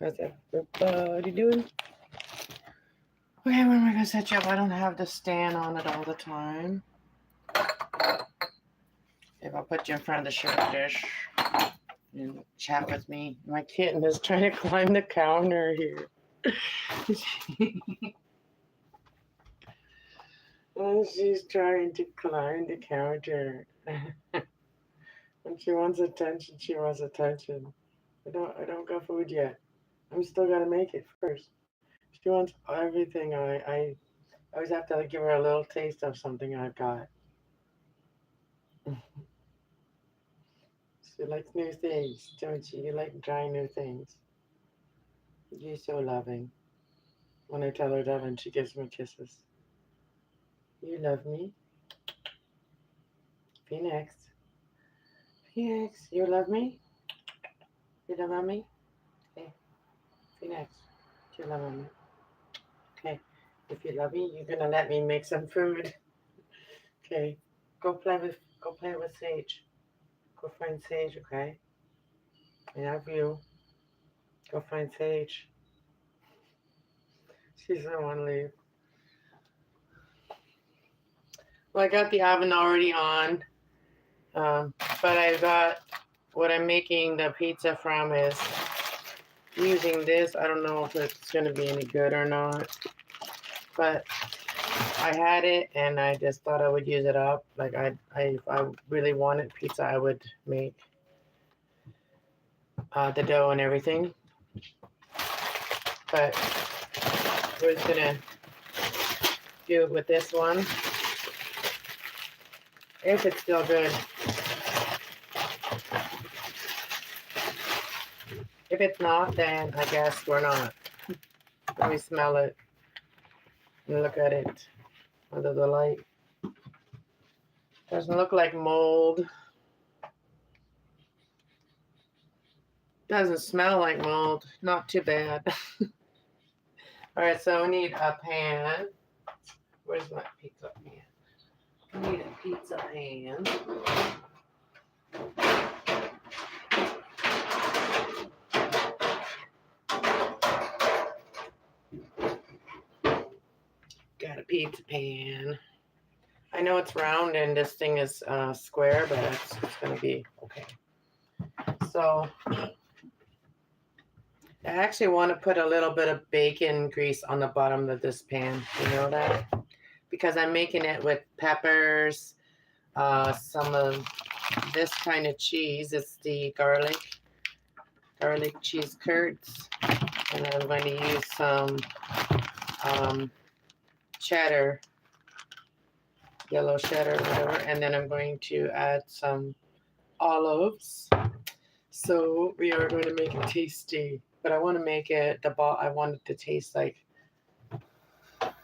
How's everybody doing? Okay, where am I gonna set you up? I don't have the stand on it all the time. If I put you in front of the sugar dish and chat with me, my kitten is trying to climb the counter here. Oh, she's trying to climb the counter. When she wants attention, she wants attention. I don't got food yet. I'm still gotta make it first. She wants everything. I always have to like, give her a little taste of something I've got. She likes new things, don't you? You like trying new things. You're so loving. When I tell her that, and she gives me kisses. You love me, Phoenix. Phoenix, you love me? You love mommy? Okay, Phoenix, do you love mommy? Okay, if you love me, you're gonna let me make some food. Okay, go play with Sage. Go find Sage, okay? I love you. Go find Sage. She doesn't want to leave. Well, I got the oven already on, but I got what I'm making the pizza from is using this. I don't know if it's going to be any good or not, but I had it and I just thought I would use it up. Like if I really wanted pizza, I would make the dough and everything. But we're just going to do it with this one. If it's still good. If it's not, then I guess we're not. Let me smell it and look at it under the light. Doesn't look like mold. Doesn't smell like mold. Not too bad. All right, so we need a pan. Where's my pizza pan? We need a pizza pan. Got a pizza pan. I know it's round and this thing is square, but it's going to be okay. So I actually want to put a little bit of bacon grease on the bottom of this pan. You know that? Because I'm making it with peppers, some of this kind of cheese. It's the garlic cheese curds. And I'm going to use some cheddar, yellow cheddar, whatever. And then I'm going to add some olives. So we are going to make it tasty. But I want to make it, I want it to taste like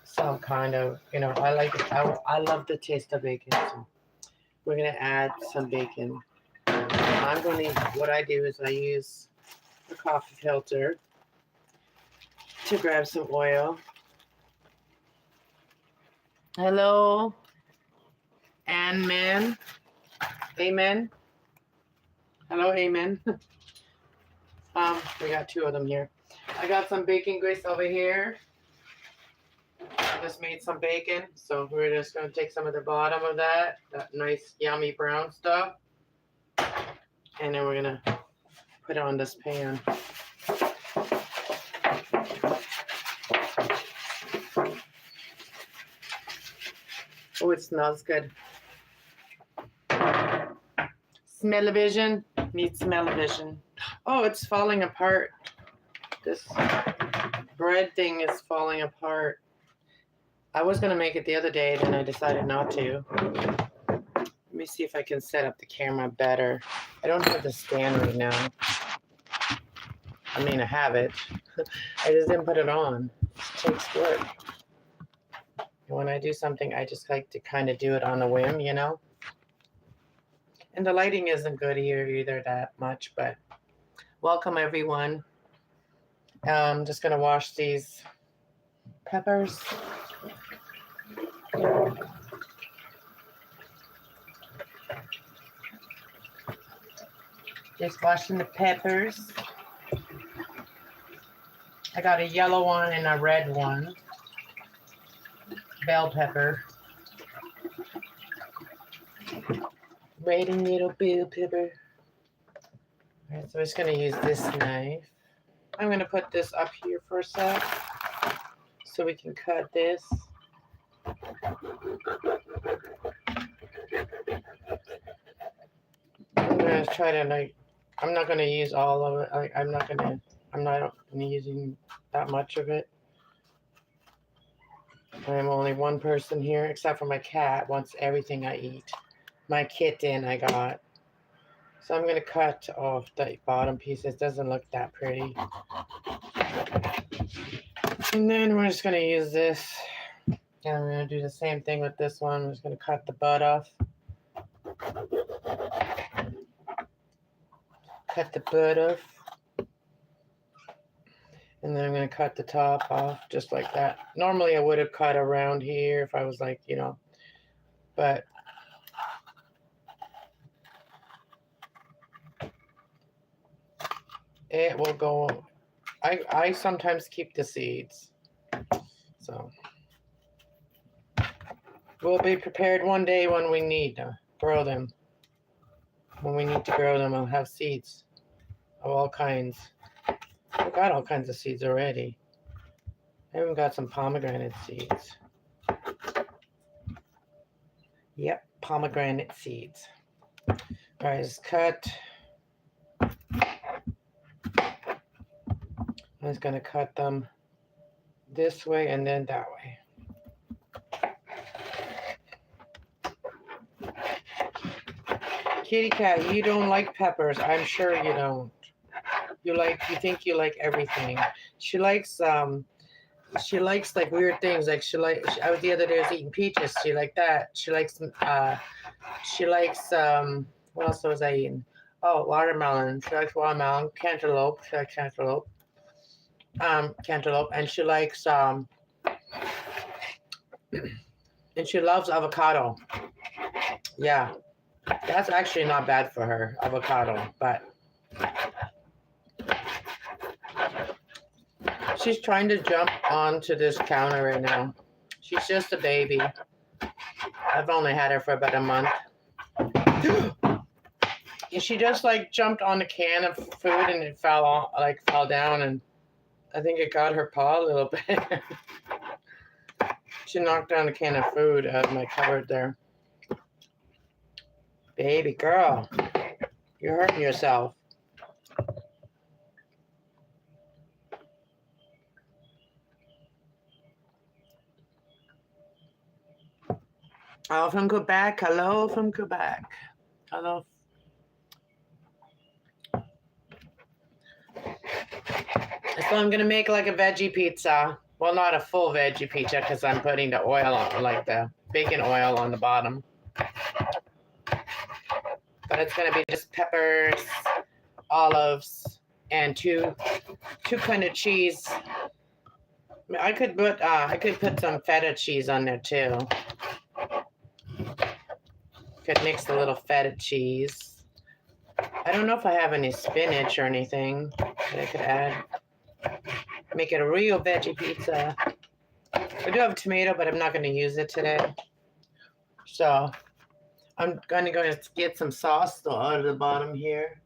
some kind of, I like it. I love the taste of bacon. So we're going to add some bacon. What I do is I use a coffee filter to grab some oil. Hello, Amen. Amen. Hello, Amen. We got two of them here. I got some bacon grease over here. I just made some bacon, so we're just going to take some of the bottom of that nice yummy brown stuff, and then we're going to put it on this pan. Oh, it smells good. Smell-o-vision. Need smell-o-vision. Oh, it's falling apart. This bread thing is falling apart. I was going to make it the other day, then I decided not to. Let me see if I can set up the camera better. I don't have the stand right now. I mean, I have it. I just didn't put it on. It takes work. And when I do something, I just like to kind of do it on a whim, And the lighting isn't good here either that much, but welcome everyone. I'm just going to wash these peppers. Just washing the peppers. I got a yellow one and a red one. Bell pepper. Waiting little bell pepper. Alright, so I'm just gonna use this knife. I'm gonna put this up here for a sec so we can cut this. I'm gonna try to I'm not gonna use all of it. I'm not using that much of it. I'm only one person here, except for my cat wants everything I eat. My kitten I got. So I'm going to cut off the bottom piece. It doesn't look that pretty. And then we're just going to use this. And I'm going to do the same thing with this one. I'm just going to cut the butt off. Cut the butt off. And then I'm going to cut the top off just like that. Normally I would have cut around here if I was like, you know, but it will go. I sometimes keep the seeds. So we'll be prepared one day when we need to grow them. When we need to grow them, I'll have seeds of all kinds. I've got all kinds of seeds already. I even got some pomegranate seeds. Yep, pomegranate seeds. All right, just cut. I'm just going to cut them this way and then that way. Kitty cat, you don't like peppers. I'm sure you don't. You think you like everything. She likes like weird things. Like I was the other day I was eating peaches. She liked that. She likes what else was I eating? Oh, watermelon. She likes watermelon. Cantaloupe. She likes cantaloupe. Cantaloupe, and she likes and she loves avocado. Yeah, that's actually not bad for her, avocado, but she's trying to jump onto this counter right now. She's just a baby. I've only had her for about a month. And she just like jumped on a can of food and it fell down, and I think it got her paw a little bit. She knocked down a can of food out of my cupboard there. Baby girl, you're hurting yourself. Oh, from Quebec. Hello from Quebec. Hello. So I'm going to make like a veggie pizza. Well, not a full veggie pizza because I'm putting the oil on, like the bacon oil on the bottom. But it's going to be just peppers, olives, and two kind of cheese. I could put some feta cheese on there too. Could mix a little feta cheese. I don't know if I have any spinach or anything that I could add. Make it a real veggie pizza. I do have a tomato, but I'm not going to use it today. So I'm going to go get some sauce out of the bottom here.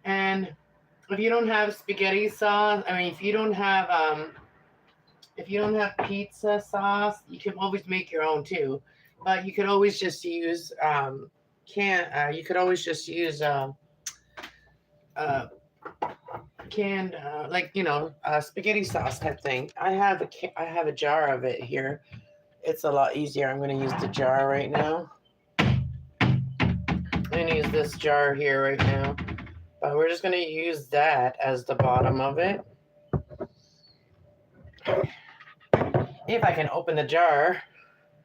And if you don't have spaghetti sauce, if you don't have pizza sauce, you can always make your own too. But you could always just use canned spaghetti sauce type thing. I have a jar of it here. It's a lot easier. I'm going to use the jar right now. I'm going to use this jar here right now. But we're just going to use that as the bottom of it. If I can open the jar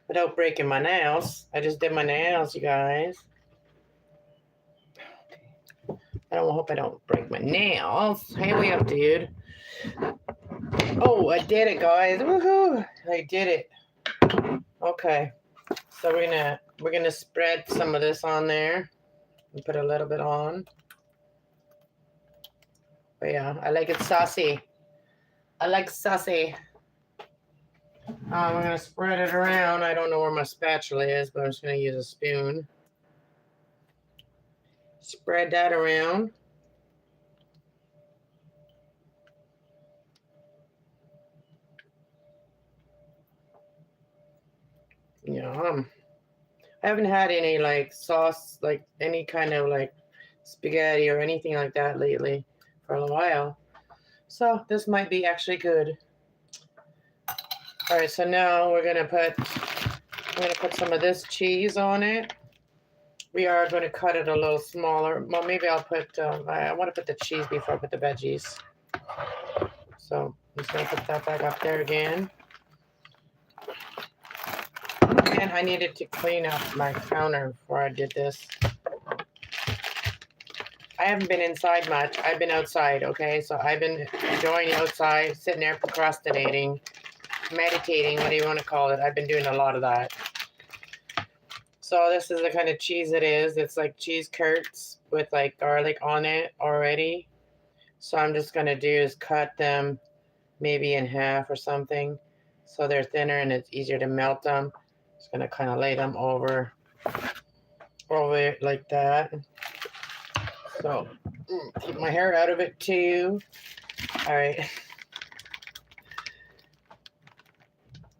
without breaking my nails. I just did my nails, you guys. I hope I don't break my nails. Hey, way up, dude. Oh, I did it, guys. Woohoo! I did it. Okay. So we're gonna spread some of this on there and put a little bit on. But yeah, I like it saucy. I like saucy. I'm going to spread it around. I don't know where my spatula is, but I'm just going to use a spoon. Spread that around. Yum. I haven't had any like sauce, like any kind of like spaghetti or anything like that lately for a while. So this might be actually good. All right, so now we're gonna put some of this cheese on it. We are going to cut it a little smaller. Well, maybe I'll put. I want to put the cheese before I put the veggies. So I'm just going to put that back up there again. And I needed to clean up my counter before I did this. I haven't been inside much. I've been outside, okay? So I've been enjoying outside, sitting there procrastinating, meditating, whatever you want to call it. I've been doing a lot of that. So this is the kind of cheese it is. It's like cheese curds with like garlic on it already. So I'm just going to do is cut them maybe in half or something so they're thinner and it's easier to melt them. Just going to kind of lay them over it like that. So keep my hair out of it too. All right.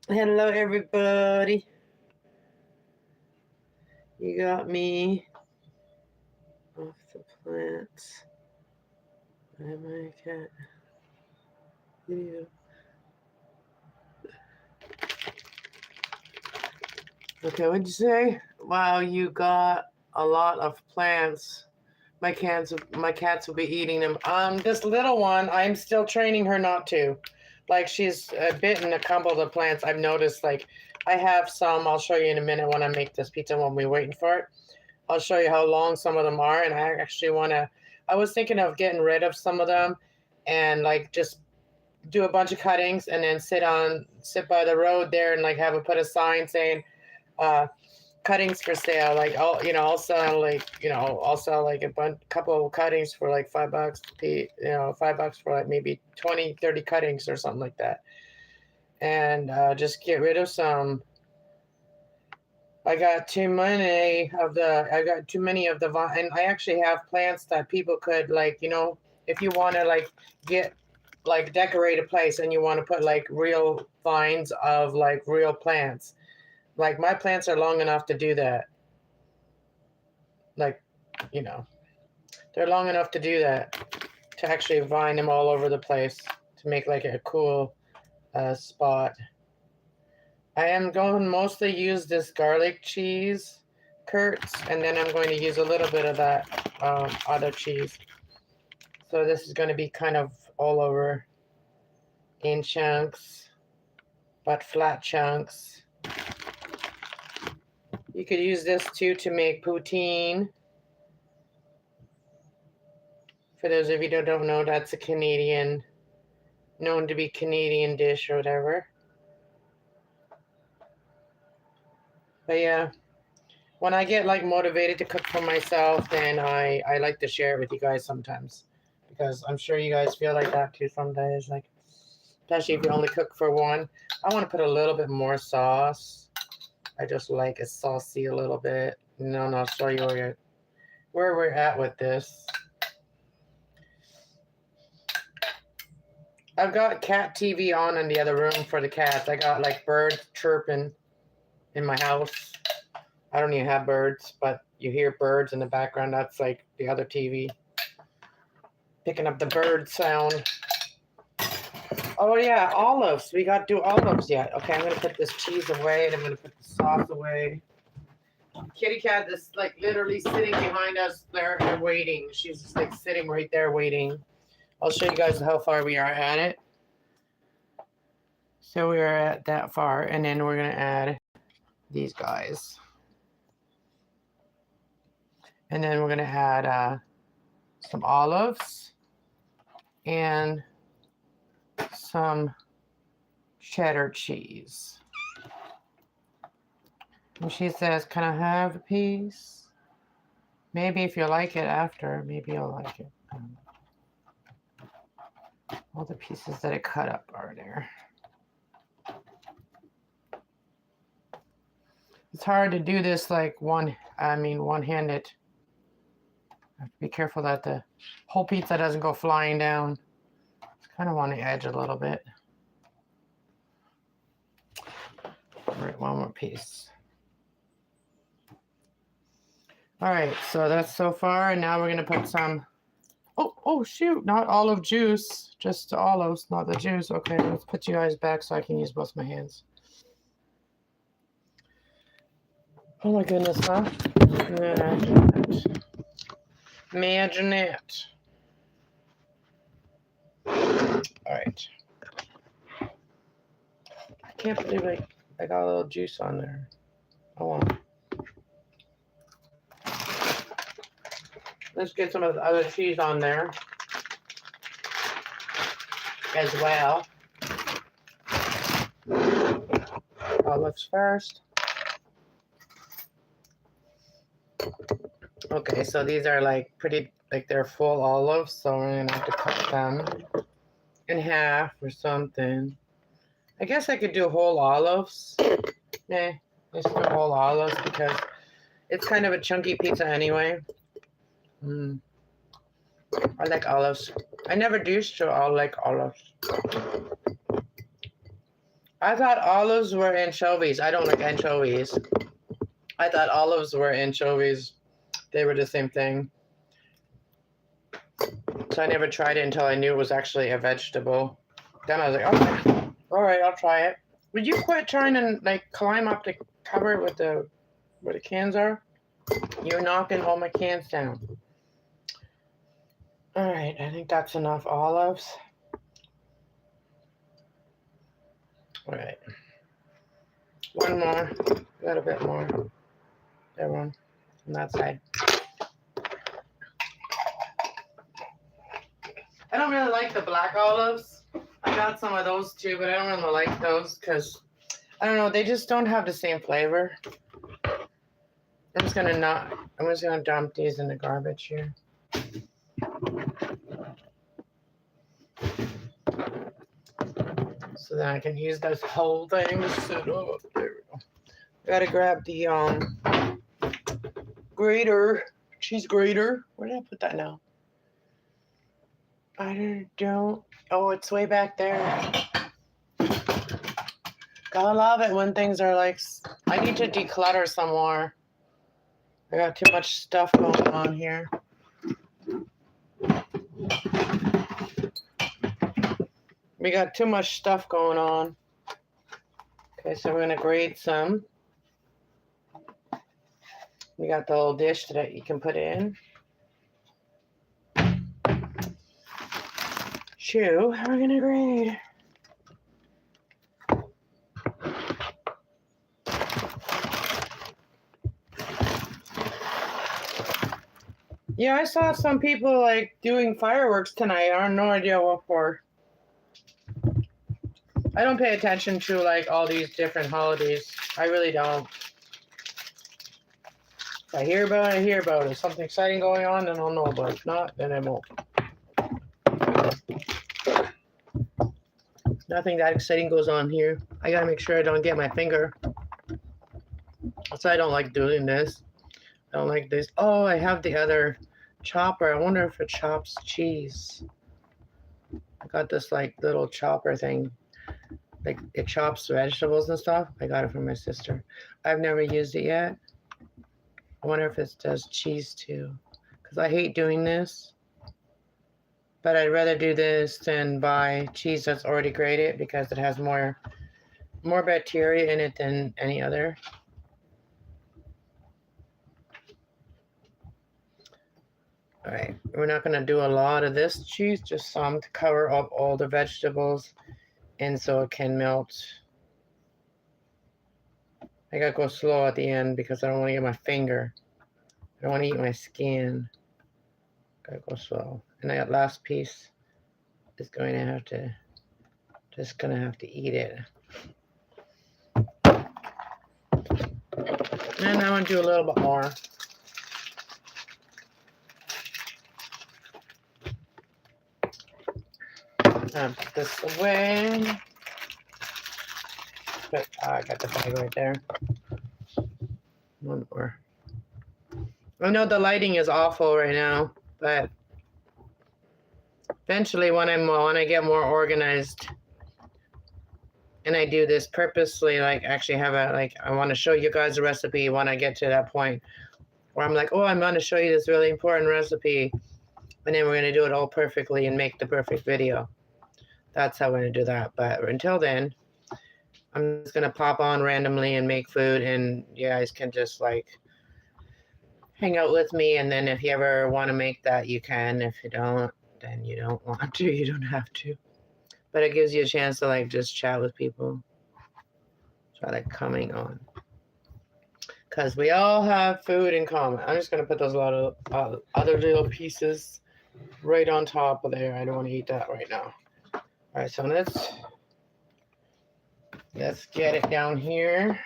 Hello, everybody. You got me off the plants. Where am I cat? Video. Okay, what'd you say? Wow, you got a lot of plants. My cats will be eating them. This little one, I'm still training her not to. Like she's bitten a couple of the plants. I've noticed. Like I have some. I'll show you in a minute when I make this pizza when we're waiting for it. I'll show you how long some of them are, and I actually want to. I was thinking of getting rid of some of them, and like just do a bunch of cuttings, and then sit by the road there, and like put a sign saying, cuttings for sale. Like I'll sell like a couple of cuttings for like $5. $5 for like maybe 20, 30 cuttings or something like that, and just get rid of some. I got too many of the and I actually have plants that people could if you want to decorate a place and you want to put like real vines of like real plants. Like my plants are long enough to do that. Like, they're long enough to do that, to actually vine them all over the place to make like a cool spot. I am going to mostly use this garlic cheese curds, and then I'm going to use a little bit of that other cheese. So this is going to be kind of all over in chunks, but flat chunks. You could use this too to make poutine. For those of you who don't know, that's a known to be Canadian dish or whatever. But yeah, when I get like motivated to cook for myself, then I like to share it with you guys sometimes, because I'm sure you guys feel like that too some days. Like, especially if you only cook for one. I want to put a little bit more sauce. I just like it saucy a little bit. And then I'll show you where we're at with this. I've got cat TV on in the other room for the cats. I got like birds chirping in my house. I don't even have birds, but you hear birds in the background. That's like the other TV picking up the bird sound. Oh yeah, olives. We got to do olives yet. Okay, I'm gonna put this cheese away, and I'm gonna put the sauce away. Kitty cat is like literally sitting behind us there and waiting. She's just like sitting right there waiting. I'll show you guys how far we are at it. So we are at that far, and then we're gonna add these guys. And then we're gonna add some olives and some cheddar cheese. And she says, can I have a piece? Maybe if you like it after, maybe you'll like it. All the pieces that I cut up are there. It's hard to do this like one-handed. I have to be careful that the whole pizza doesn't go flying down. Just kind of on the edge a little bit. All right, one more piece. All right, so that's so far, and now we're gonna put some. Oh shoot! Not olive juice, just the olives, not the juice. Okay, let's put you guys back so I can use both my hands. Oh my goodness, huh? Imagine it. All right. I can't believe I got a little juice on there. Oh well. Let's get some of the other cheese on there as well. Olives first. Okay, so these are like pretty, like they're full olives, so we're gonna have to cut them in half or something. I guess I could do whole olives. Let's do whole olives because it's kind of a chunky pizza anyway. I like olives. I never used to like olives. I thought olives were anchovies. I don't like anchovies. I thought olives were anchovies. They were the same thing. So I never tried it until I knew it was actually a vegetable. Then I was like, okay, all right, I'll try it. Would you quit trying to like climb up to cover it with where the cans are? You're knocking all my cans down. All right, I think that's enough olives. All right. One more, a little bit more. There, one on that side. I don't really like the black olives. I got some of those too, but I don't really like those because, I don't know, they just don't have the same flavor. I'm just gonna dump these in the garbage here. So then I can use this whole thing to sit up. There we go. Gotta grab the grater, cheese grater. Where did I put that now? I don't. Oh, it's way back there. Gotta love it when things are like. I need to declutter some more. I got too much stuff going on here. We got too much stuff going on. Okay, so we're gonna grate some. We got the little dish that you can put in. Chew, we're gonna grade. Yeah, I saw some people like doing fireworks tonight. I have no idea what for. I don't pay attention to like all these different holidays. I really don't. If I hear about it, I hear about it. If something exciting going on, then I'll know about it. If not, then I won't. Nothing that exciting goes on here. I gotta make sure I don't get my finger. So I don't like doing this. I don't like this. Oh, I have the other chopper. I wonder if it chops cheese. I got this like little chopper thing. Like it chops vegetables and stuff. I got it from my sister. I've never used it yet. I wonder if it does cheese too. Because I hate doing this. But I'd rather do this than buy cheese that's already grated because it has more bacteria in it than any other. All right, we're not going to do a lot of this cheese, just some to cover up all the vegetables and so it can melt. I got to go slow at the end because I don't want to get my finger. I don't want to eat my skin. Got to go slow. And that last piece is going to have to, just going to have to eat it. And I want to do a little bit more. Put this away. But I got the bag right there. One more. I know the lighting is awful right now, but eventually when I get more organized and I do this purposely, like actually have I want to show you guys a recipe when I get to that point where I'm like, oh, I'm going to show you this really important recipe, and then we're going to do it all perfectly and make the perfect video. That's how we're going to do that. But until then, I'm just going to pop on randomly and make food, and you guys can just like hang out with me. And then if you ever want to make that, you can. If you don't, then you don't want to. You don't have to. But it gives you a chance to like just chat with people. Try like coming on. Because we all have food in common. I'm just going to put those lot of other little pieces right on top of there. I don't want to eat that right now. All right, so let's get it down here.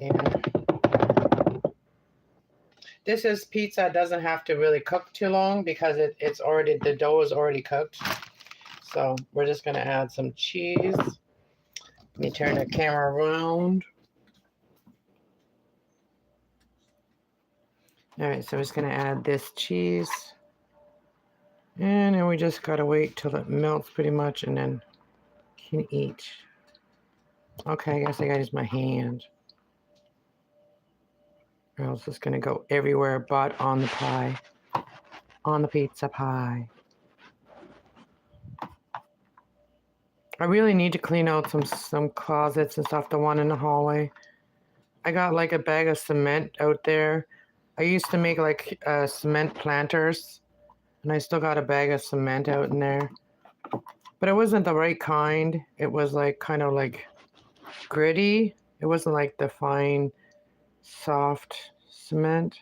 And this is pizza. It doesn't have to really cook too long because the dough is already cooked. So we're just going to add some cheese. Let me turn the camera around. All right, so we're just going to add this cheese. And then we just got to wait till it melts pretty much and then can eat. Okay, I guess I got to use my hand. Or else it's going to go everywhere but on the pie. On the pizza pie. I really need to clean out some closets and stuff, the one in the hallway. I got like a bag of cement out there. I used to make like cement planters, and I still got a bag of cement out in there. But it wasn't the right kind. It was like kind of like gritty. It wasn't like the fine, soft cement.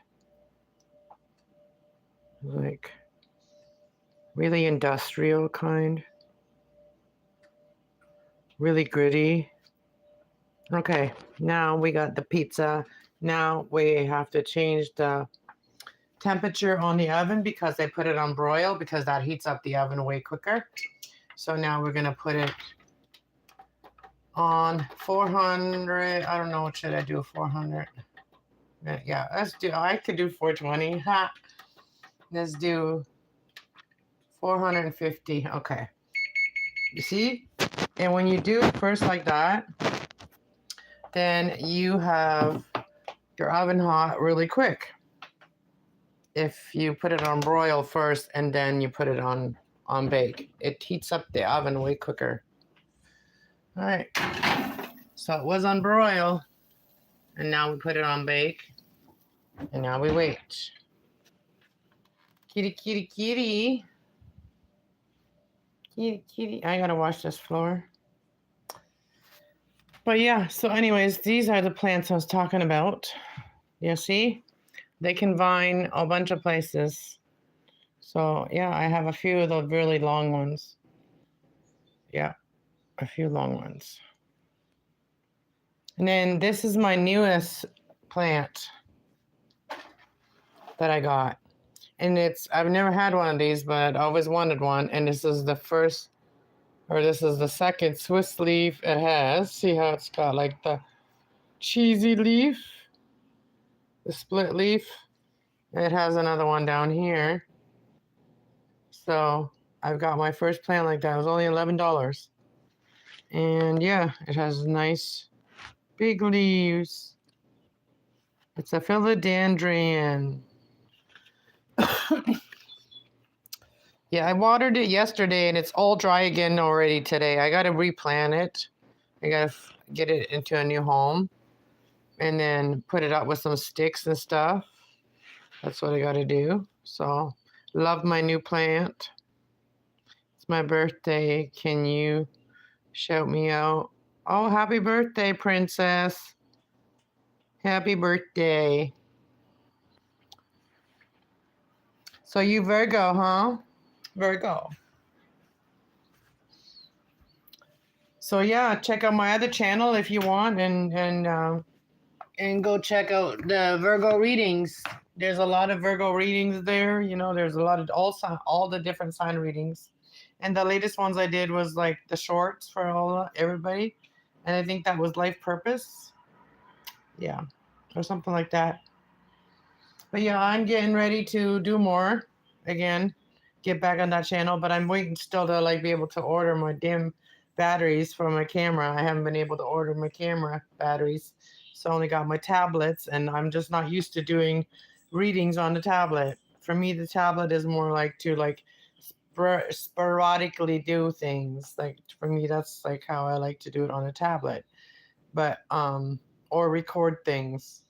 It was like really industrial kind. Really gritty. Okay, now we got the pizza. Now we have to change the temperature on the oven because I put it on broil because that heats up the oven way quicker. So now we're going to put it on 400. I don't know, what should I do, 400? Yeah, I could do 420. Ha. Let's do 450. Okay. You see? And when you do it first like that, then you have your oven hot really quick. If you put it on broil first and then you put it on bake, it heats up the oven way quicker. All right. So it was on broil, and now we put it on bake, and now we wait. Kitty, kitty, kitty. Kitty, kitty. I gotta wash this floor. But yeah, so anyways, these are the plants I was talking about. You see? They can vine a bunch of places. So yeah, I have a few of the really long ones. Yeah, a few long ones. And then this is my newest plant that I got. And I've never had one of these, but I always wanted one. And this is the second Swiss leaf it has. See how it's got like the cheesy leaf, the split leaf. And it has another one down here. So I've got my first plant like that. It was only $11. And yeah, it has nice big leaves. It's a philodendron. Yeah, I watered it yesterday and it's all dry again already today. I got to replant it. I got to get it into a new home and then put it up with some sticks and stuff. That's what I got to do. So, love my new plant. It's my birthday. Can you shout me out? Oh, happy birthday, princess. Happy birthday. So you Virgo, huh? Virgo. So yeah, check out my other channel if you want, and go check out the Virgo readings. There's a lot of Virgo readings there. You know, there's a lot of all the different sign readings. And the latest ones I did was like the shorts for everybody. And I think that was life purpose. Yeah. Or something like that. But yeah, I'm getting ready to do more again, get back on that channel. But I'm waiting still to like be able to order my damn batteries for my camera. I haven't been able to order my camera batteries, so I only got my tablets, and I'm just not used to doing readings on the tablet. For me, the tablet is more like to like sporadically do things. Like for me, that's like how I like to do it on a tablet, but or record things.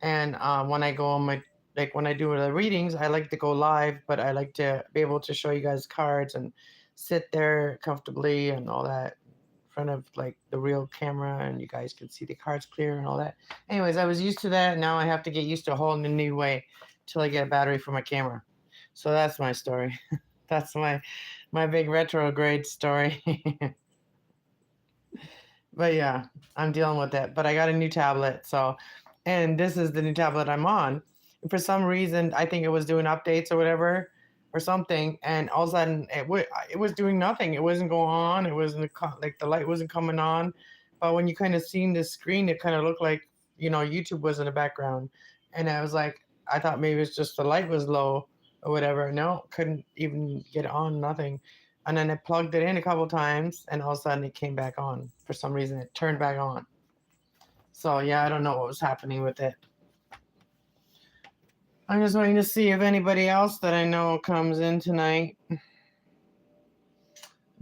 And when I go on my like when I do the readings, I like to go live, but I like to be able to show you guys cards and sit there comfortably and all that in front of like the real camera, and you guys can see the cards clear and all that. Anyways, I was used to that. Now I have to get used to a whole new way till I get a battery for my camera. So that's my story. That's my big retrograde story. But yeah, I'm dealing with it. But I got a new tablet, so and this is the new tablet I'm on. And for some reason, I think it was doing updates or whatever or something, and all of a sudden it was doing nothing. It wasn't going on. It wasn't like the light wasn't coming on. But when you kind of seen the screen, it kind of looked like YouTube was in the background, and I was like, I thought maybe it's just the light was low or whatever. No, couldn't even get on. Nothing. And then I plugged it in a couple times, and all of a sudden it came back on. For some reason, it turned back on. So yeah, I don't know what was happening with it. I'm just waiting to see if anybody else that I know comes in tonight.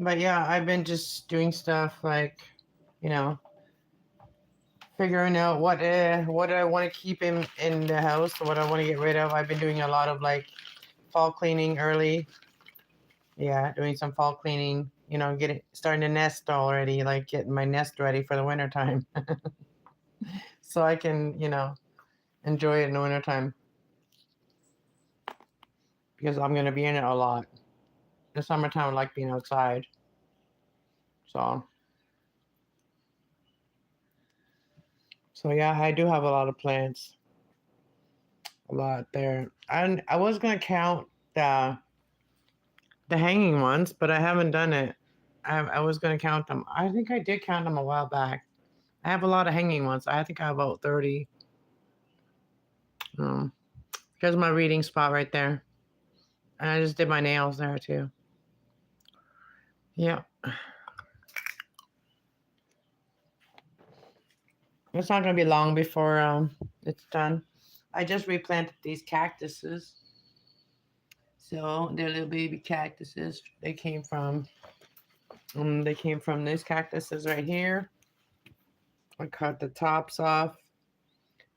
But yeah, I've been just doing stuff like, figuring out what I want to keep in the house, what I want to get rid of. I've been doing a lot of like fall cleaning early. Yeah, doing some fall cleaning, starting to nest already, like getting my nest ready for the winter time. So I can, enjoy it in the wintertime. Because I'm going to be in it a lot. In the summertime, I like being outside. So yeah, I do have a lot of plants. A lot there. And I was going to count the hanging ones, but I haven't done it. I was going to count them. I think I did count them a while back. I have a lot of hanging ones. I think I have about 30. Here's my reading spot right there. And I just did my nails there too. Yeah. It's not going to be long before it's done. I just replanted these cactuses. So they're little baby cactuses. They came from these cactuses right here. I cut the tops off,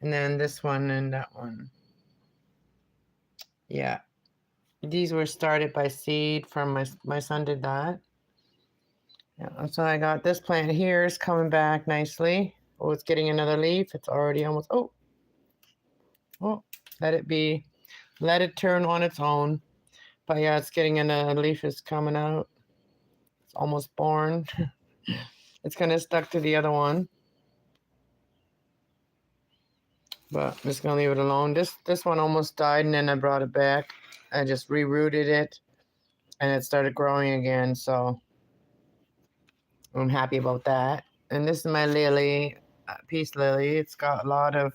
and then this one and that one. Yeah, these were started by seed from my son did that. Yeah, so I got this plant here is coming back nicely. Oh, it's getting another leaf. It's already almost oh, let it be. Let it turn on its own. But yeah, it's getting another leaf is coming out. It's almost born. It's kind of stuck to the other one. But I'm just gonna leave it alone. This one almost died, and then I brought it back. I just rerooted it, and it started growing again. So I'm happy about that. And this is my lily, peace lily. It's got a lot of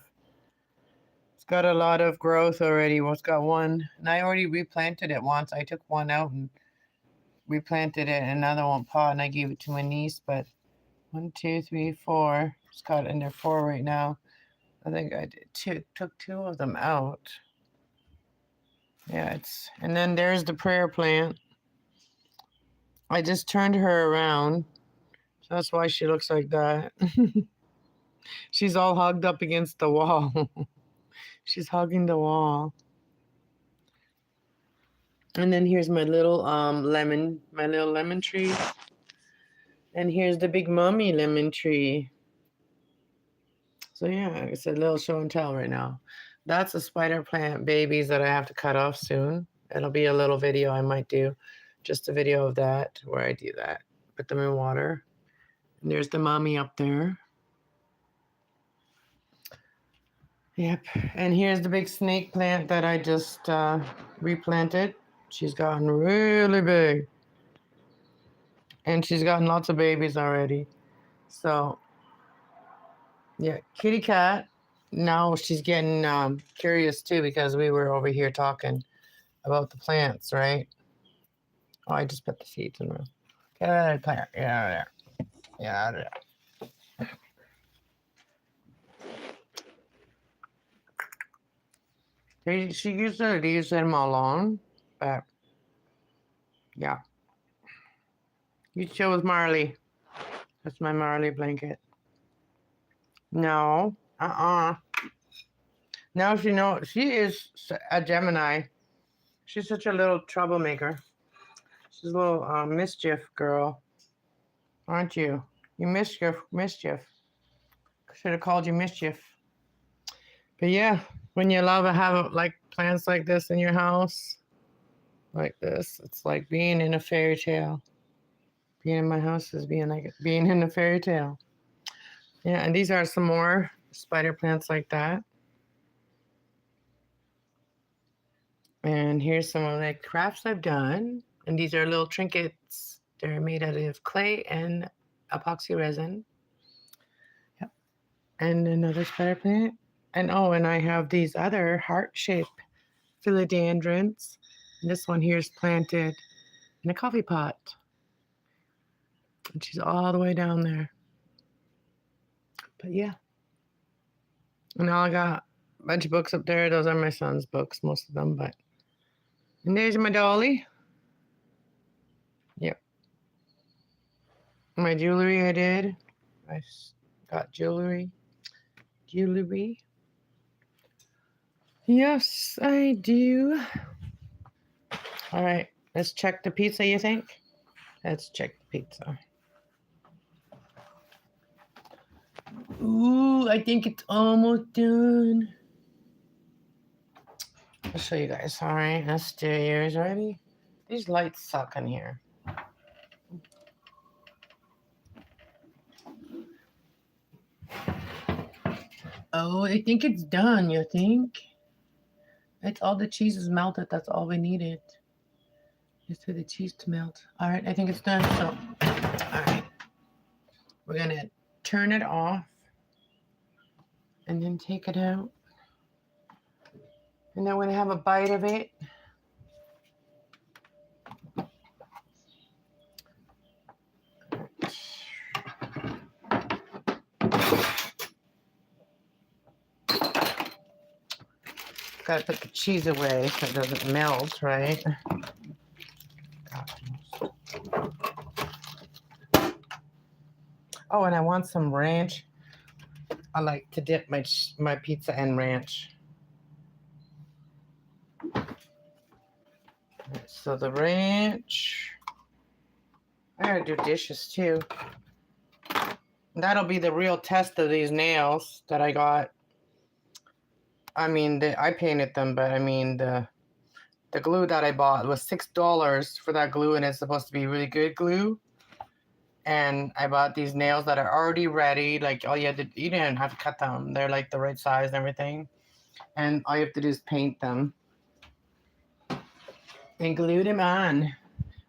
growth already. Well, it's got one, and I already replanted it once. I took one out and replanted it in another one pot, and I gave it to my niece. But 1, 2, 3, 4. It's got in there 4 right now. I think I took 2 of them out. Yeah, and then there's the prayer plant. I just turned her around. So that's why she looks like that. She's all hugged up against the wall. She's hugging the wall. And then here's my little lemon tree. And here's the big mummy lemon tree. So yeah, it's a little show and tell right now. That's the spider plant babies that I have to cut off soon. It'll be a little video I might do. Just a video of that where I do that. Put them in water. And there's the mommy up there. Yep. And here's the big snake plant that I just replanted. She's gotten really big. And she's gotten lots of babies already. So, yeah, kitty cat. Now she's getting curious too because we were over here talking about the plants, right? Oh, I just put the seeds in there. Get out of the plant. Get out of there. Get out of there. She used to leave them alone, but yeah. You chill with Marley. That's my Marley blanket. No. Now she is a Gemini. She's such a little troublemaker. She's a little mischief girl, aren't you? You mischief. Should have called you mischief. But yeah, when you love to have like plants like this in your house, like this, it's like being in a fairy tale. Being in my house is being in a fairy tale. Yeah, and these are some more spider plants like that. And here's some of the crafts I've done. And these are little trinkets. They're made out of clay and epoxy resin. Yep. And another spider plant. And and I have these other heart-shaped philodendrons. And this one here is planted in a coffee pot. And she's all the way down there. But yeah. And now I got a bunch of books up there. Those are my son's books, most of them. And there's my dolly. Yep. My jewelry I did. I got jewelry. Yes, I do. All right. Let's check the pizza, you think? Let's check the pizza. Ooh, I think it's almost done. I'll show you guys. All right, let's do yours already. These lights suck in here. Oh, I think it's done, you think? It's all the cheese is melted. That's all we needed. Just for the cheese to melt. All right, I think it's done. So, all right. We're going to turn it off and then take it out. And then we're going to have a bite of it. Got to put the cheese away so it doesn't melt, right? Oh, and I want some ranch. I like to dip my pizza in ranch. So the ranch. I gotta do dishes too. That'll be the real test of these nails that I got. I mean, I painted them, but I mean the glue that I bought was $6 for that glue, and it's supposed to be really good glue. And I bought these nails that are already ready. Like all you didn't have to cut them. They're like the right size and everything. And all you have to do is paint them and glue them on.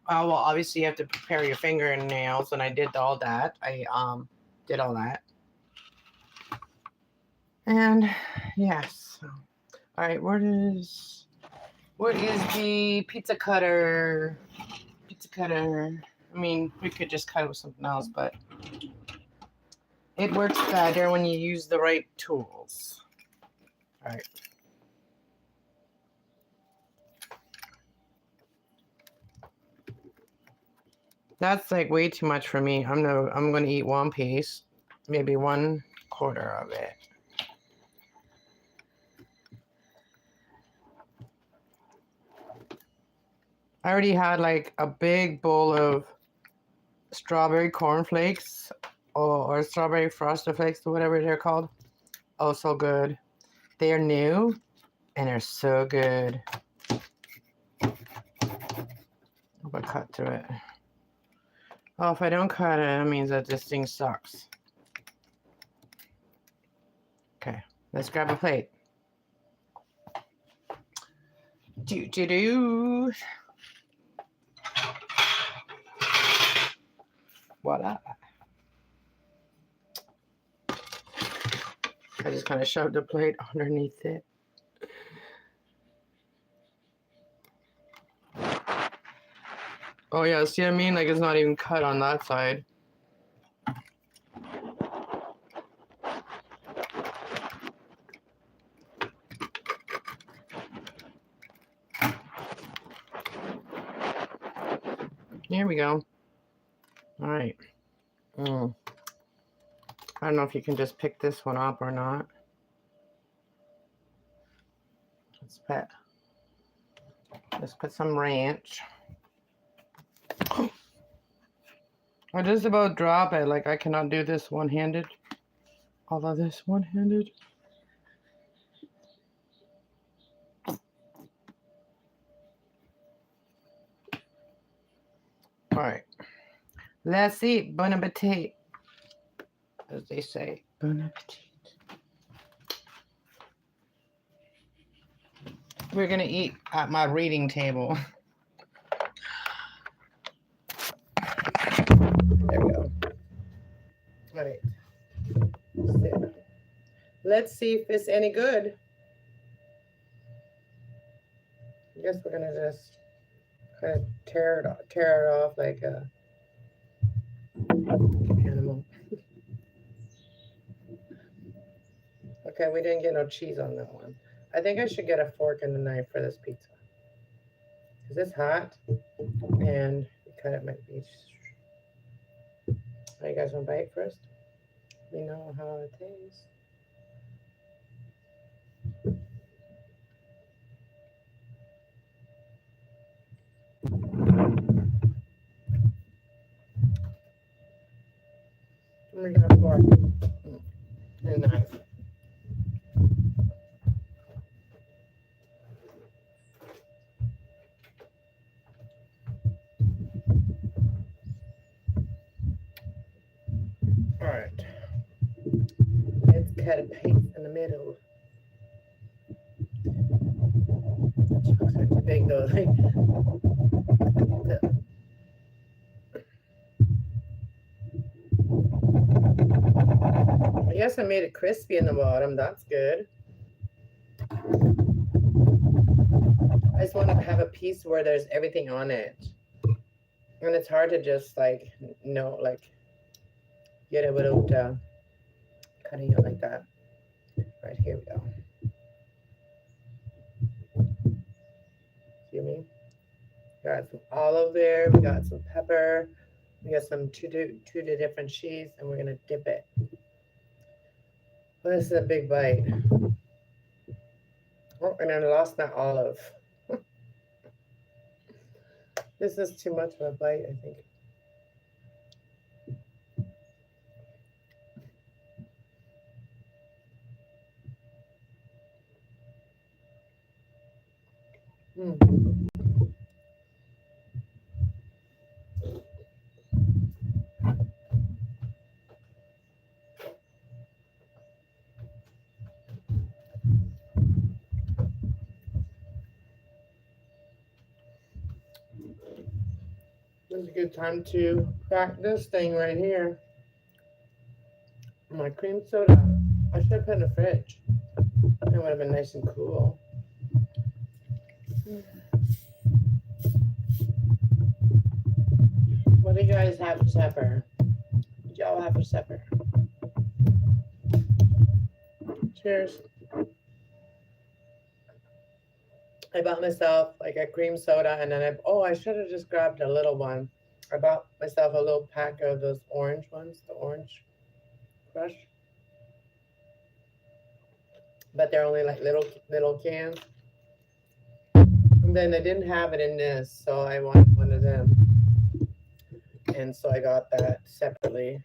Oh, well, obviously you have to prepare your fingernails, and I did all that. I did all that. And yes. All right, what is the pizza cutter? Pizza cutter. I mean, we could just cut it with something else, but it works better when you use the right tools. All right. That's like way too much for me. I'm gonna eat one piece, maybe 1/4 of it. I already had like a big bowl of strawberry cornflakes or strawberry frosted flakes or whatever they're called. Oh, so good. They are new and they're so good. I'm gonna cut through it. Oh, if I don't cut it, that means that this thing sucks. Okay, let's grab a plate. Do. Voila. I just kind of shoved the plate underneath it. Oh yeah, see what I mean? Like it's not even cut on that side. Here we go. All right. I don't know if you can just pick this one up or not. Let's put some ranch. I just about drop it. Like I cannot do this one-handed. All of this one-handed. All right. Let's eat. Bon appetit. As they say. Bon appetit. We're going to eat at my reading table. There we go. All right. Let's see if it's any good. I guess we're going to just kind of tear it off like a animal. Okay, we didn't get no cheese on that one. I think I should get a fork and a knife for this pizza. Because it's hot and it kind of might be. You guys want to bite first? We know how it tastes. We're going to fork and knife. All right. Let's cut a piece in the middle. Chunks are too big though. I guess I made it crispy in the bottom. That's good. I just want to have a piece where there's everything on it. And it's hard to just like get it without cutting it like that. Right, here we go. See me? Got some olive there. We got some pepper. We got some two different cheese, and we're gonna dip it. Well, this is a big bite. Oh, and I lost that olive. This is too much of a bite, I think. This is a good time to crack this thing right here. My cream soda. I should have put it in the fridge. It would have been nice and cool. What do you guys have for supper? What y'all have for supper? Cheers. I bought myself like a cream soda, and then I should have just grabbed a little one. I bought myself a little pack of those orange ones, the orange crush. But they're only like little cans. And then I didn't have it in this, so I wanted one of them. And so I got that separately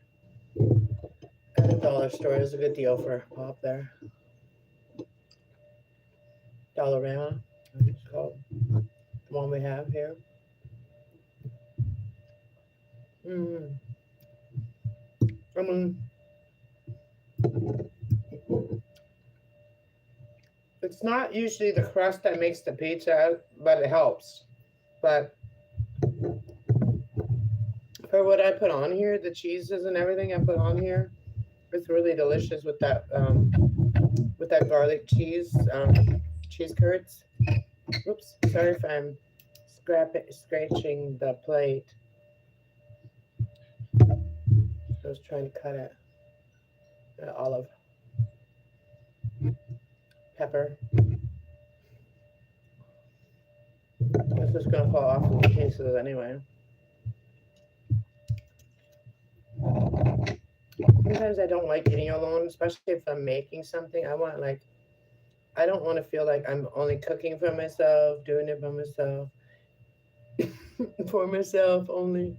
at the dollar store. It was a good deal for pop there. Dollarama, I think it's called. The one we have here. It's It's not usually the crust that makes the pizza, but it helps. But for what I put on here, the cheeses and everything I put on here, it's really delicious with that garlic cheese, cheese curds. Oops, sorry if I'm scratching the plate. I was trying to cut it. Olive, pepper. It's just gonna fall off in the pieces anyway. Sometimes I don't like eating alone, especially if I'm making something. I don't want to feel like I'm only cooking for myself, doing it by myself, for myself only.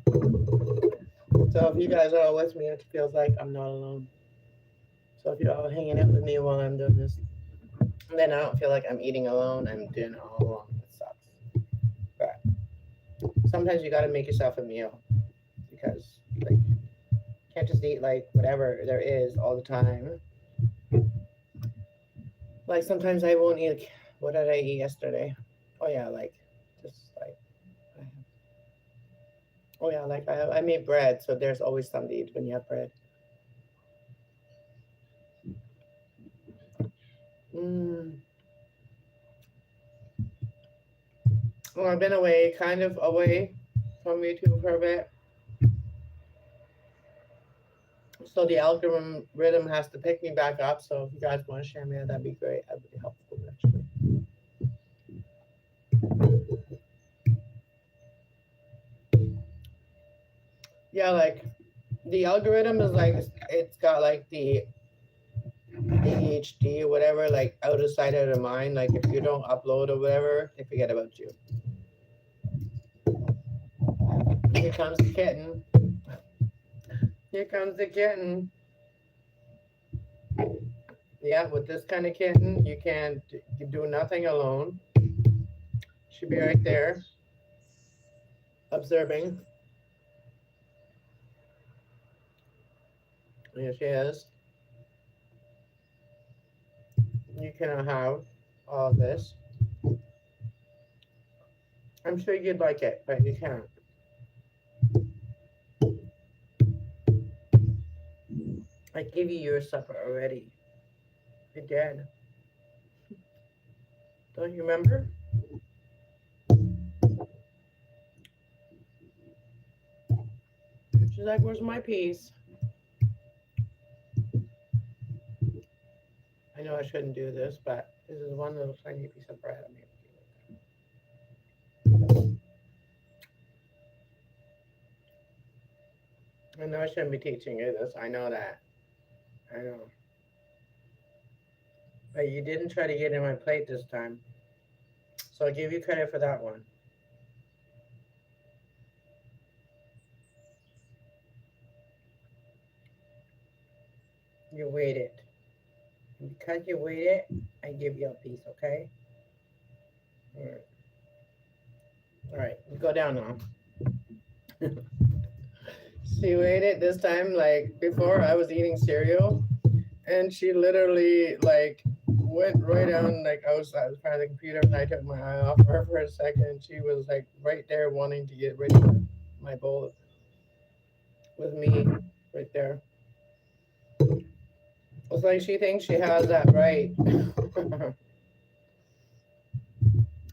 So if you guys are all with me, it feels like I'm not alone. So if you're all hanging out with me while I'm doing this, then I don't feel like I'm eating alone. I'm doing it all alone. It sucks. But sometimes you got to make yourself a meal because like you can't just eat like whatever there is all the time. Like sometimes I won't eat. What did I eat yesterday? Oh yeah, like just like I have. Oh yeah, like I made bread, so there's always something to eat when you have bread. Mm. Well, I've been away, kind of away from YouTube for a bit, so the algorithm rhythm has to pick me back up. So if you guys want to share me, that'd be great. That'd be helpful actually. Yeah, like the algorithm is like it's got like the ADHD or whatever, like out of sight, out of mind. Like if you don't upload or whatever, they forget about you. Here comes the kitten. Here comes the kitten. Yeah, with this kind of kitten, you can't you do nothing alone. She'll be right there, observing. Here she is. You cannot have all this. I'm sure you'd like it, but you can't. I gave you your supper already. I did. Don't you remember? She's like, "Where's my piece?" I know I shouldn't do this, but this is one little tiny piece of bread I'm able. I know I shouldn't be teaching you this. I know that. I know. But you didn't try to get in my plate this time. So I'll give you credit for that one. You waited. And because you waited, I give you a piece, okay? Alright. Alright, go down now. She waited this time, like before I was eating cereal, and she literally like went right down. Like I was trying the computer, and I took my eye off her for a second. She was like right there, wanting to get rid of my bowl with me, right there. It's like she thinks she has that right.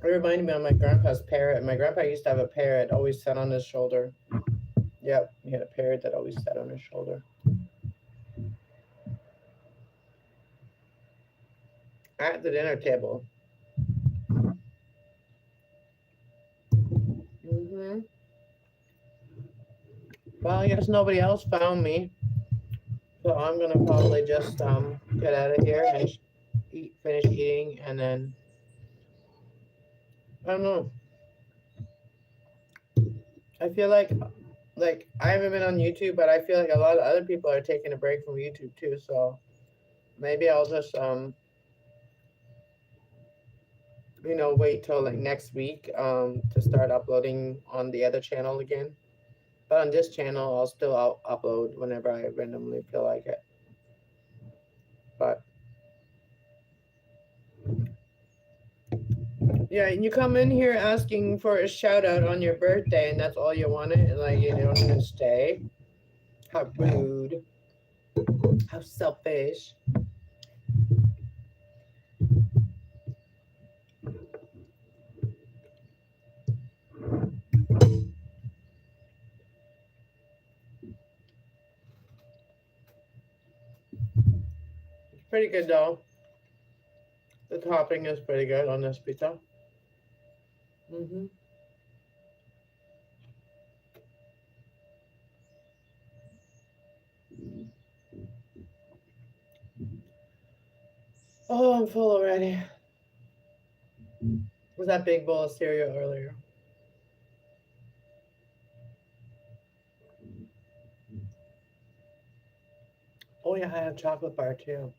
It reminded me of my grandpa's parrot. My grandpa used to have a parrot always sat on his shoulder. Yep, he had a parrot that always sat on his shoulder at the dinner table. Hmm. Well, I guess nobody else found me, so I'm gonna probably just get out of here and finish eating, and then I don't know. I feel like I haven't been on YouTube, but I feel like a lot of other people are taking a break from YouTube too. So maybe I'll just wait till like next week to start uploading on the other channel again. But on this channel, I'll still upload whenever I randomly feel like it. But Yeah, and you come in here asking for a shout out on your birthday, and that's all you wanted, and like you don't even stay. How rude! How selfish! It's pretty good though. The topping is pretty good on this pizza. Hmm. Oh, I'm full already. Was that big bowl of cereal earlier? Oh yeah, I have chocolate bar too.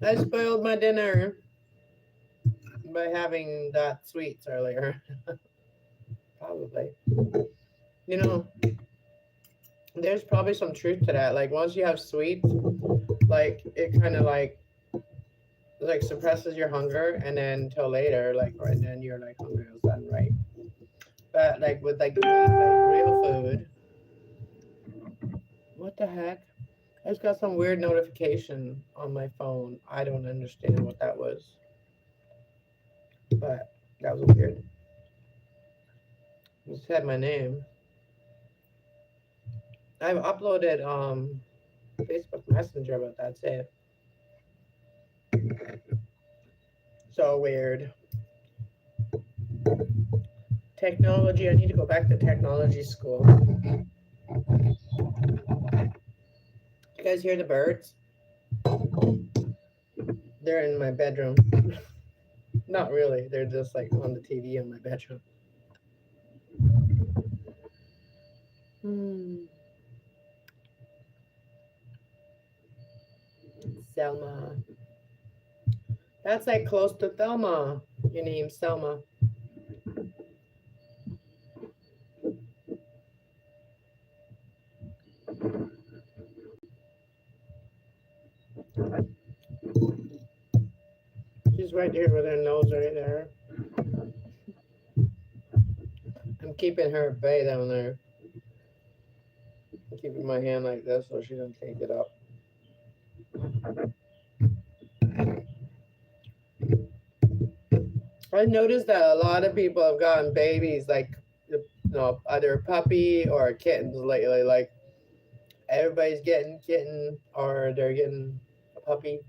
I spoiled my dinner by having that sweets earlier. Probably. You know, there's probably some truth to that. Like once you have sweets, like it kind of like suppresses your hunger, and then till later, like and then you're like hungry all of a sudden, right? But like with like real food, what the heck? I just got some weird notification on my phone. I don't understand what that was, but that was weird. It said my name. I've uploaded Facebook Messenger, but that's it. So weird. Technology. I need to go back to technology school. You guys hear the birds? They're in my bedroom. Not really. They're just like on the TV in my bedroom. Hmm. Selma. That's like close to Thelma. Your name's Selma. She's right there with her nose right there. I'm keeping her at bay down there. I'm keeping my hand like this so she doesn't take it up. I noticed that a lot of people have gotten babies, like either a puppy or kittens lately. Like everybody's getting kitten or they're getting a puppy.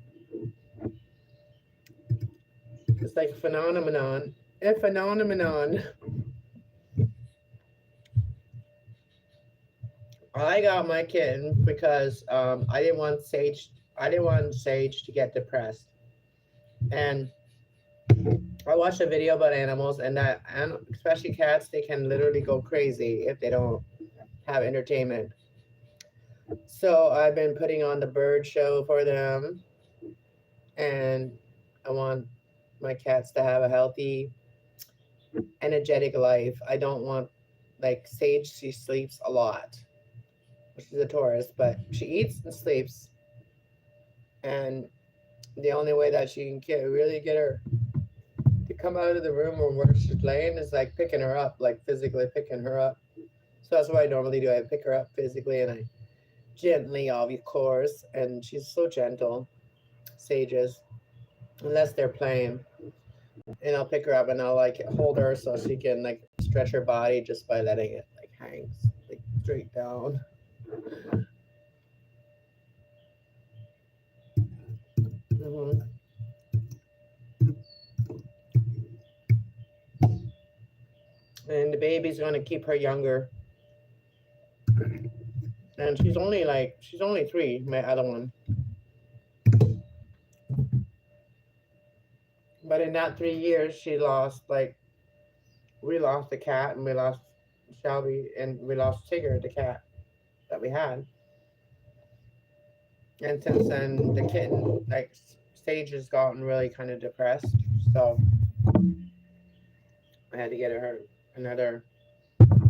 It's like a phenomenon. A phenomenon. I got my kitten because I didn't want Sage. I didn't want Sage to get depressed, and I watched a video about animals, and especially cats, they can literally go crazy if they don't have entertainment. So I've been putting on the bird show for them, and I want my cats to have a healthy, energetic life. I don't want like Sage. She sleeps a lot. She's a Taurus, but she eats and sleeps, and the only way that she can really get her to come out of the room or where she's laying is like picking her up, like physically picking her up. So that's what I normally do. I pick her up physically and I gently, of course, and she's so gentle, Sages, unless they're playing. And I'll pick her up and I'll like hold her so she can like stretch her body just by letting it like hang like straight down. Hmm. And the baby's gonna keep her younger. And she's only 3, my other one. But in that 3 years, she lost like we lost the cat and we lost Shelby and we lost Tigger, the cat that we had. And since then, the kitten like Sage has gotten really kind of depressed. So I had to get her another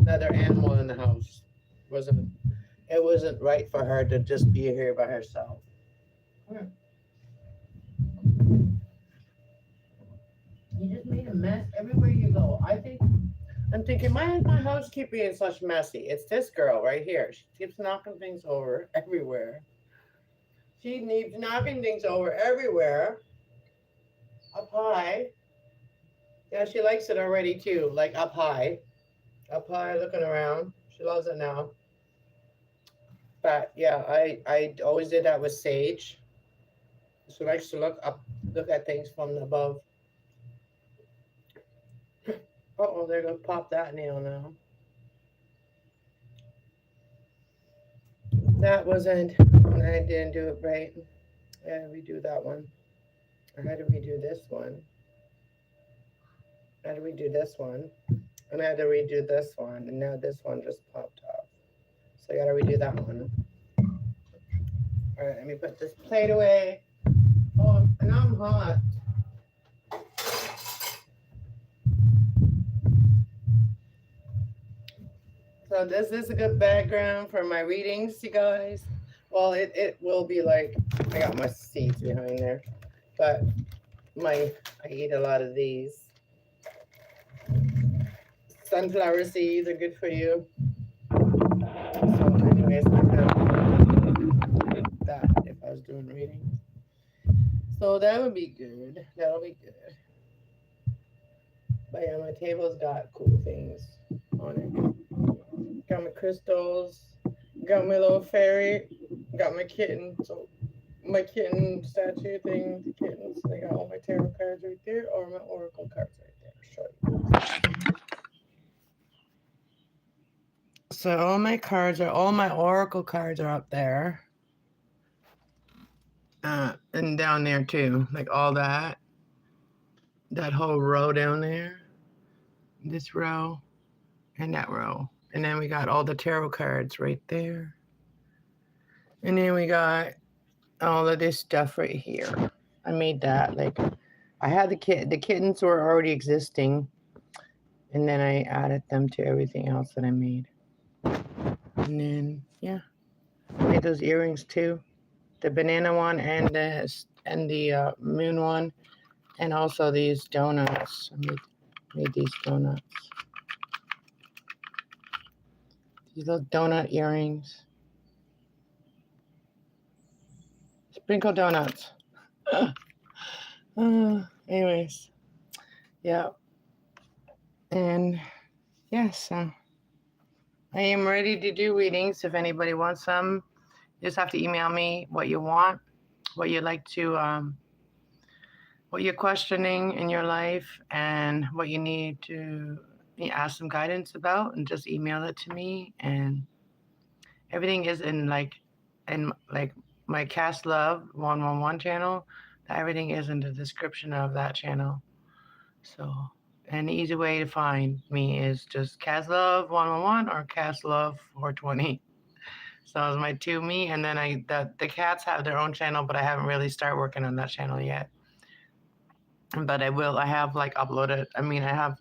animal in the house. wasn't It wasn't right for her to just be here by herself. a mess everywhere you go. I'm thinking, why is my house keep being such messy? It's this girl right here. She keeps knocking things over everywhere. She keeps knocking things over everywhere. Up high. Yeah, she likes it already too. Like up high. Up high, looking around. She loves it now. But yeah, I always did that with Sage. She likes to look at things from above. Oh, they're gonna pop that nail now. That wasn't. I didn't do it right. I had to redo that one. I had to redo this one. I had to redo this one. And I had to redo this one. And now this one just popped off. So I gotta redo that one. Alright, let me put this plate away. Oh, and I'm hot. So this is a good background for my readings, you guys. Well, it will be like, I got my seeds behind there. But I eat a lot of these. Sunflower seeds are good for you. So anyways, I have that if I was doing readings. So that would be good. That'll be good. But yeah, my table's got cool things on it. Got my crystals. Got my little fairy. Got my kitten. So my kitten statue thing. The kittens. I got all my tarot cards right there, or my oracle cards right there. I'll show you. So all my oracle cards are up there. And down there too. Like all that. That whole row down there. This row. And that row. And then we got all the tarot cards right there. And then we got all of this stuff right here. I made that. Like, I had the kittens were already existing. And then I added them to everything else that I made. And then, yeah. I made those earrings too. The banana one and the moon one. And also these donuts. I made these donuts. These little donut earrings. Sprinkle donuts. Anyways. Yeah. And yes, I am ready to do readings. If anybody wants some, you just have to email me what you want, what you'd like to, what you're questioning in your life, and what you need to ask some guidance about, and just email it to me. And everything is in my Cast Love 111 channel. Everything is in the description of that channel. So, an easy way to find me is just Cast Love 111 or Cast Love 420. So it's my two me, and then the cats have their own channel, but I haven't really started working on that channel yet. But I will. I have uploaded. I mean, I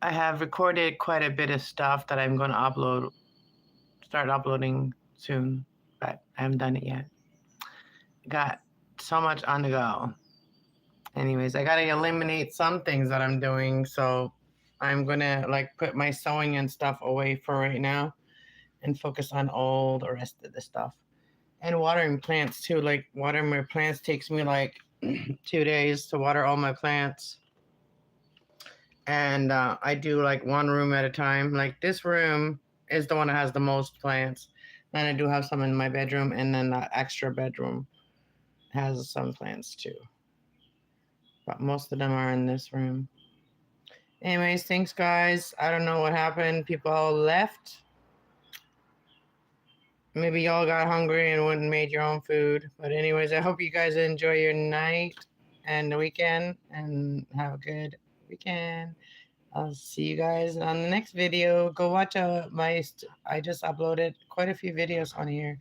have recorded quite a bit of stuff that I'm going to start uploading soon, but I haven't done it yet. Got so much on the go. Anyways, I gotta eliminate some things that I'm doing, so I'm gonna put my sewing and stuff away for right now and focus on all the rest of the stuff. And watering plants too. Watering my plants takes me 2 days to water all my plants. And I do one room at a time. This room is the one that has the most plants. And I do have some in my bedroom, and then the extra bedroom has some plants too. But most of them are in this room. Anyways, thanks guys. I don't know what happened. People all left. Maybe y'all got hungry and went and made your own food. But anyways, I hope you guys enjoy your night and the weekend, and have a good weekend. I'll see you guys on the next video. Go watch I just uploaded quite a few videos on here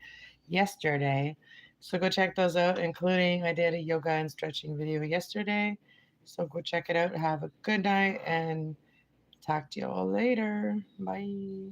yesterday. So go check those out, including I did a yoga and stretching video yesterday. So go check it out. Have a good night and talk to you all later. Bye.